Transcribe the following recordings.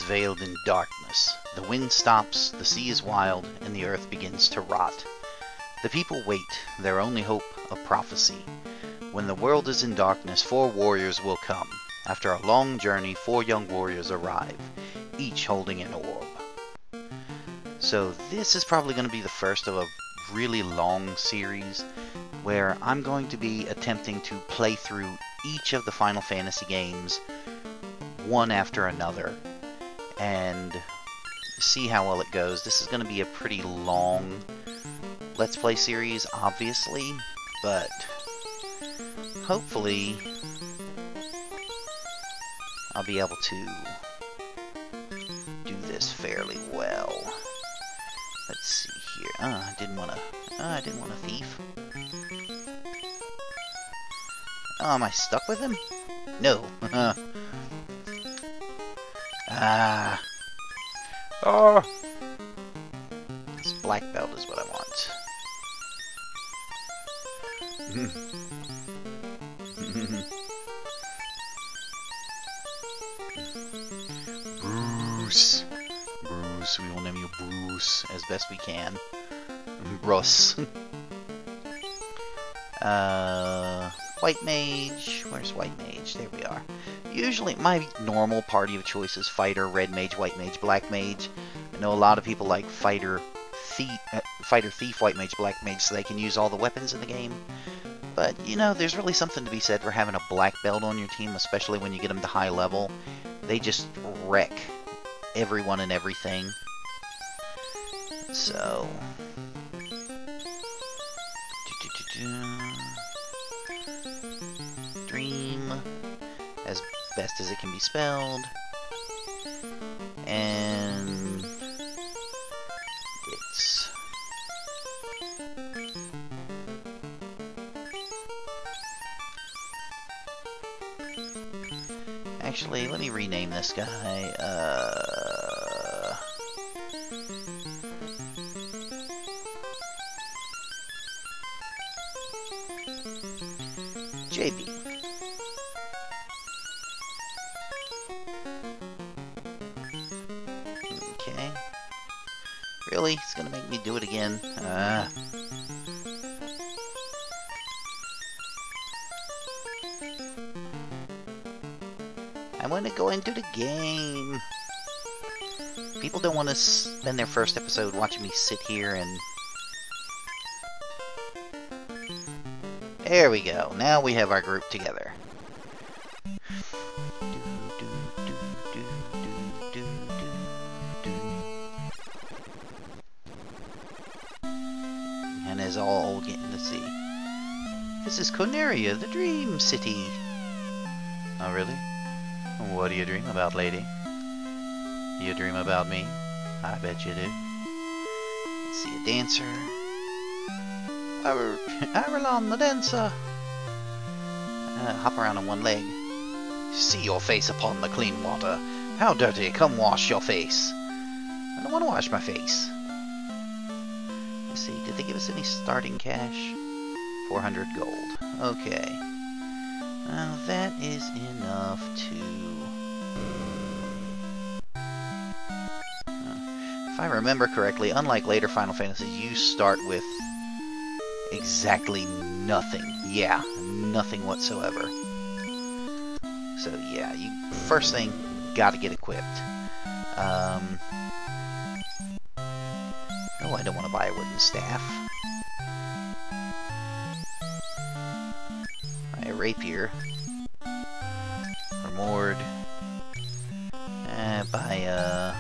Veiled in darkness. The wind stops, the sea is wild, and the earth begins to rot. The people wait, their only hope a prophecy. When the world is in darkness, 4 warriors will come. After a long journey, 4 young warriors arrive, each holding an orb. So this is probably going to be the first of a really long series where I'm going to be attempting to play through each of the Final Fantasy games one after another and see how well it goes. This is going to be a pretty long Let's Play series, obviously, but hopefully I'll be able to do this fairly well. Let's see here. I didn't want to thief. Oh, am I stuck with him? No. Oh! This black belt is what I want. Bruce. Bruce, we will name you Bruce as best we can. Bruce. White Mage. Where's White Mage? There we are. Usually, my normal party of choice is Fighter, Red Mage, White Mage, Black Mage. I know a lot of people like Fighter, Thief, White Mage, Black Mage, so they can use all the weapons in the game. But, you know, there's really something to be said for having a black belt on your team, especially when you get them to high level. They just wreck everyone and everything. So... Dream, as best as it can be spelled, and it's actually, let me rename this guy, JB. Okay. Really? It's gonna make me do it again? I want to go into the game. People don't want to spend their first episode watching me sit here and... There we go. Now we have our group together. And as all getting to see. This is Corneria, the Dream City. Oh, really? What do you dream about, lady? You dream about me? I bet you do. Let's see, a dancer. Arelon, the dancer. Hop around on one leg. See your face upon the clean water. How dirty, come wash your face. I don't want to wash my face. Let's see, did they give us any starting cash? 400 gold. Okay. Now that is enough to... if I remember correctly, unlike later Final Fantasies, you start with exactly nothing. Yeah, nothing whatsoever. So yeah, you first thing, gotta get equipped. Oh, I don't want to buy a wooden staff. Buy a rapier. Or moored. Buy a...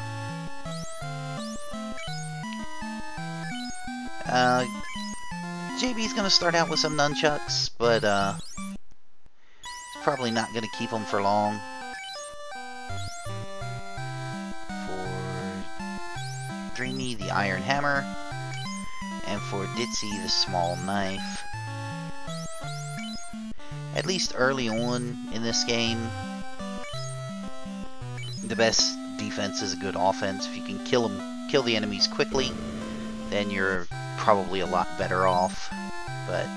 JB's gonna start out with some nunchucks, but it's probably not gonna keep them for long. For Dreamy, the iron hammer, and for Ditzy, the small knife. at least early on in this game, the best defense is a good offense. If you can kill the enemies quickly, then you're probably a lot better off. But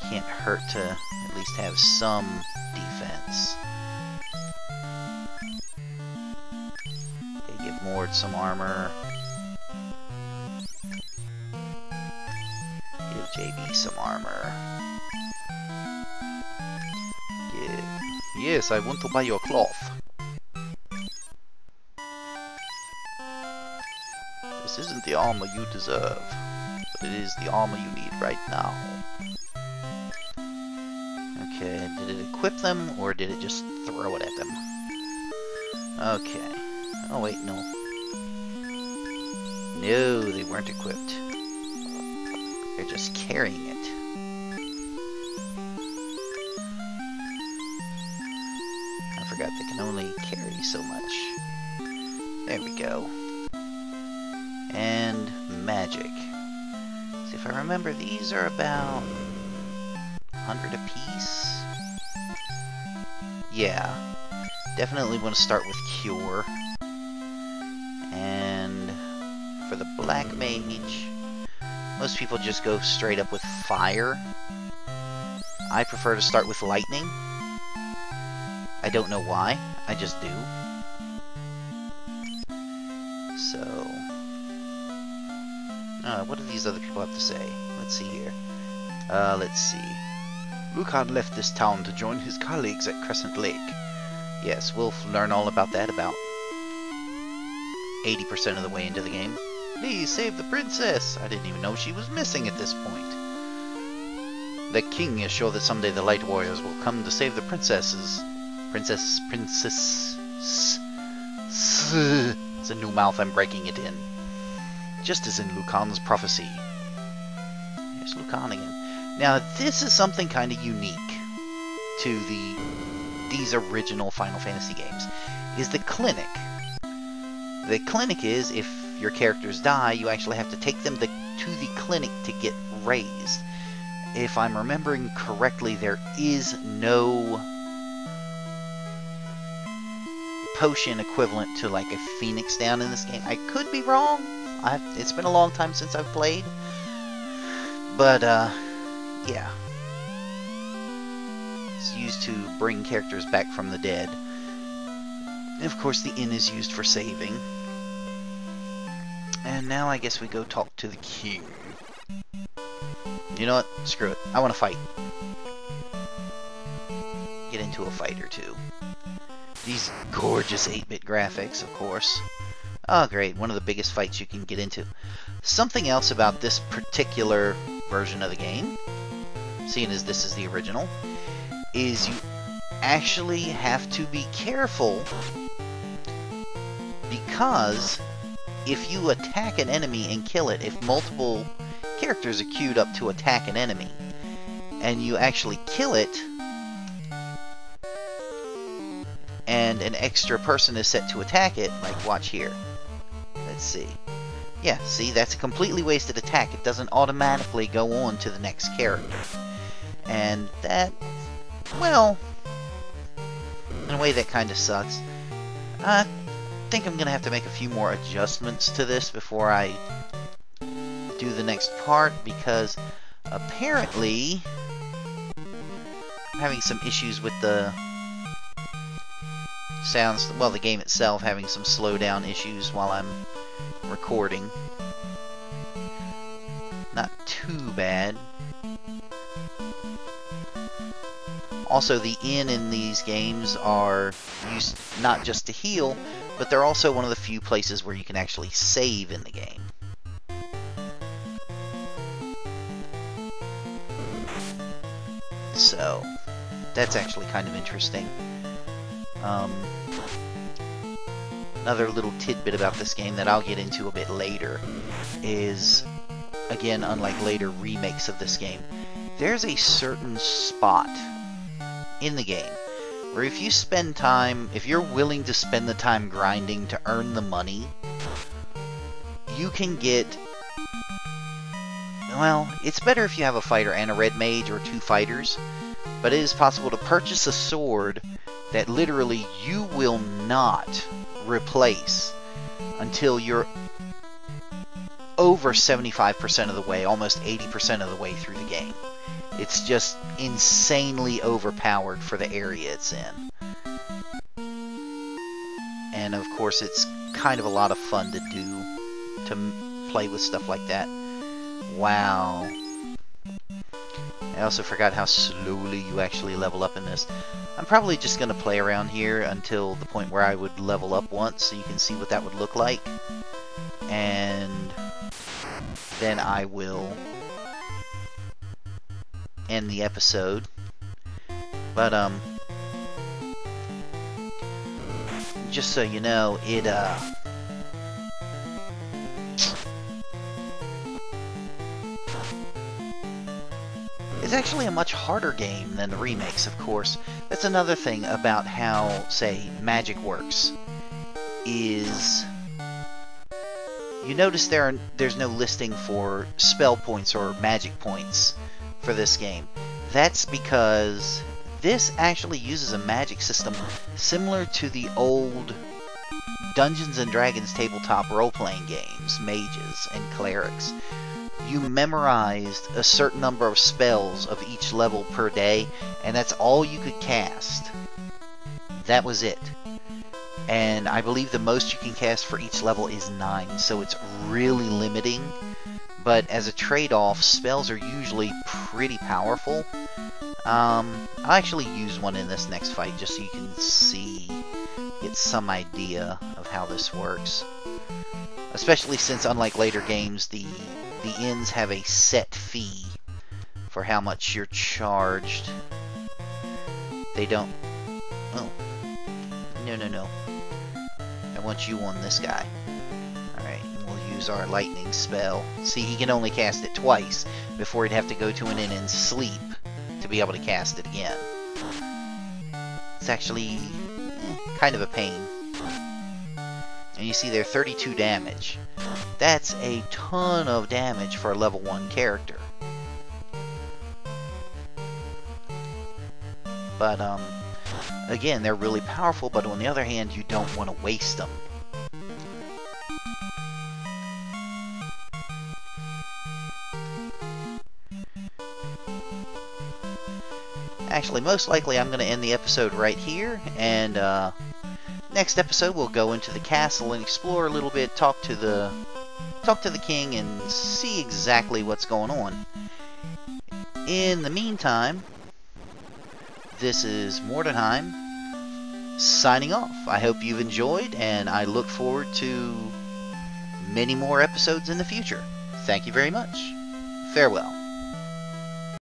can't hurt to at least have some defense. Okay, give Mord some armor. Give JB some armor. Yes, I want to buy your cloth. This isn't the armor you deserve, but it is the armor you need right now. Okay, did it equip them, or did it just throw it at them? Okay. Oh wait, no. No, they weren't equipped. They're just carrying it. I forgot they can only carry so much. There we go. And magic. See, if I remember, these are about 100 apiece. Yeah. Definitely want to start with Cure. And for the Black Mage, most people just go straight up with Fire. I prefer to start with Lightning. I don't know why, I just do. So, what do these other people have to say? Let's see here. Let's see. Lucan left this town to join his colleagues at Crescent Lake. Yes, we'll learn all about that about 80% of the way into the game. Please save the princess! I didn't even know she was missing at this point. The king is sure that someday the Light Warriors will come to save the princesses. Princess. It's a new mouth, I'm breaking it in. Just as in Lucan's prophecy. Here's Lucan again. Now, this is something kind of unique to these original Final Fantasy games. Is the clinic. The clinic is, if your characters die, you actually have to take them to the clinic to get raised. If I'm remembering correctly, there is no potion equivalent to like a Phoenix down in this game. I could be wrong. It's been a long time since I've played. But, yeah. It's used to bring characters back from the dead. And of course the inn is used for saving. And now I guess we go talk to the king. You know what? Screw it. I want to fight. Get into a fight or two. These gorgeous 8-bit graphics, of course. Oh, great. One of the biggest fights you can get into. Something else about this particular version of the game, seeing as this is the original, is you actually have to be careful, because if you attack an enemy and kill it, if multiple characters are queued up to attack an enemy, and you actually kill it, and an extra person is set to attack it, like watch here. Let's see. Yeah, see, that's a completely wasted attack. It doesn't automatically go on to the next character. And that, well, in a way that kind of sucks. I think I'm going to have to make a few more adjustments to this before I do the next part, because apparently I'm having some issues with the sounds, well, the game itself having some slowdown issues while I'm recording. Not too bad. Also, the inn in these games are used not just to heal, but they're also one of the few places where you can actually save in the game. So, that's actually kind of interesting. Another little tidbit about this game that I'll get into a bit later is, again, unlike later remakes of this game, there's a certain spot in the game where if you spend time, if you're willing to spend the time grinding to earn the money, you can get well, it's better if you have a fighter and a red mage or 2 fighters, but it is possible to purchase a sword that literally you will not replace until you're over 75% of the way, almost 80% of the way through the game. It's just insanely overpowered for the area it's in. And of course, it's kind of a lot of fun to do, to play with stuff like that. Wow. I also forgot how slowly you actually level up in this. I'm probably just going to play around here until the point where I would level up once, so you can see what that would look like. And then I will end the episode. But, just so you know, it's actually a much harder game than the remakes, of course. That's another thing about how, say, Magic works, is you notice there's no listing for spell points or magic points for this game. That's because this actually uses a magic system similar to the old Dungeons & Dragons tabletop role-playing games, mages and clerics. You memorized a certain number of spells of each level per day, and that's all you could cast. That was it. And I believe the most you can cast for each level is 9, so it's really limiting. But as a trade-off, spells are usually pretty powerful. I'll actually use one in this next fight just so you can get some idea of how this works. Especially since, unlike later games, the inns have a set fee for how much you're charged. They don't... Oh. No. I want you on this guy. Alright, we'll use our lightning spell. See, he can only cast it twice before he'd have to go to an inn and sleep to be able to cast it again. It's actually kind of a pain. And you see there, 32 damage. That's a ton of damage for a level 1 character. But, again, they're really powerful, but on the other hand, you don't want to waste them. Actually, most likely I'm going to end the episode right here, and next episode we'll go into the castle and explore a little bit, talk to the king, and see exactly what's going on. In the meantime, this is Mordenheim, signing off. I hope you've enjoyed, and I look forward to many more episodes in the future. Thank you very much. Farewell.